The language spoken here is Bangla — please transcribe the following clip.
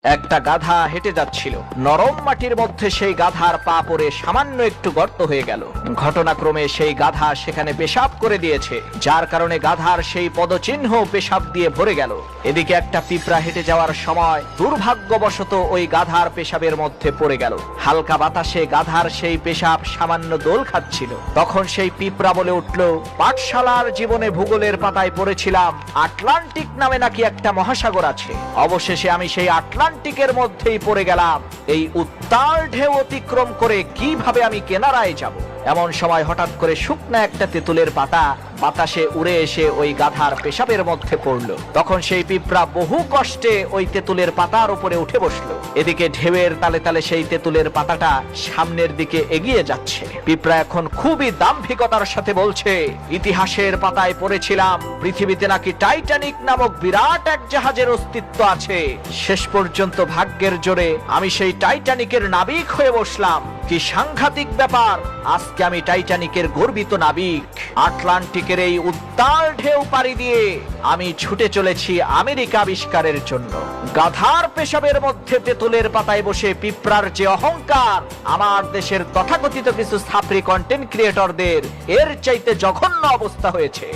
একটা গাধা হেঁটে যাচ্ছিল। নরম মাটির মধ্যে সেই গাধার পা পড়ে সামান্য একটু গর্ত হয়ে গেল। ঘটনাক্রমে সেই গাধা সেখানে পেশাব করে দিয়েছে, যার কারণে গাধার সেই পদচিহ্ন পেশাব দিয়ে ভরে গেল। এদিকে একটা পিঁপড়া হেঁটে যাওয়ার সময় দুর্ভাগ্যবশত ওই গাধার পেশাবের মধ্যে পড়ে গেল। হালকা বাতাসে গাধার সেই পেশাব সামান্য দোল খাচ্ছিল। তখন সেই পিঁপড়া বলে উঠল, পাঠশালার জীবনে ভূগোলের পাতায় পড়েছিলাম আটলান্টিক নামে নাকি একটা মহাসাগর আছে। অবশেষে আমি সেই আটলান্টিকের মধ্যেই পড়ে গেলাম। এই উত্তাল ঢেউ অতিক্রম করে কিভাবে আমি কিনারায় যাব? এমন সময় হঠাৎ করে শুকনা একটা তেঁতুলের পাতা বাতাসে উড়ে এসে ওই গাধার পেশাবের মধ্যে পড়লো। তখন সেই পিঁপড়া বহু কষ্টে ওই তেঁতুলের পাতার উপরে উঠে বসলো। এদিকে ঢেউয়ের তালে তালে সেই তেঁতুলের পাতাটা সামনের দিকে এগিয়ে যাচ্ছে। পিঁপড়া এখন খুবই দাম্ভিকতার সাথে বলছে, ইতিহাসের পাতায় পড়েছিলাম পৃথিবীতে নাকি টাইটানিক নামক বিরাট এক জাহাজের অস্তিত্ব আছে। শেষ পর্যন্ত ভাগ্যের জোরে আমি সেই টাইটানিকের নাবিক হয়ে বসলাম। কি সাংঘাতিক ব্যাপার! আজকে আমি টাইটানিকের গর্বিত নাবিক। আটলান্টিকের এই উত্তাল ঢেউ পাড়ি দিয়ে আমি ছুটে চলেছি আমেরিকা আবিষ্কারের জন্য। গাধার পেশাবের মধ্যে তেঁতুলের পাতায় বসে পিঁপড়ার যে অহংকার, আমার দেশের তথাকথিত কিছু ছাপরি কন্টেন্ট ক্রিয়েটরদের এর চাইতে জঘন্য অবস্থা হয়েছে।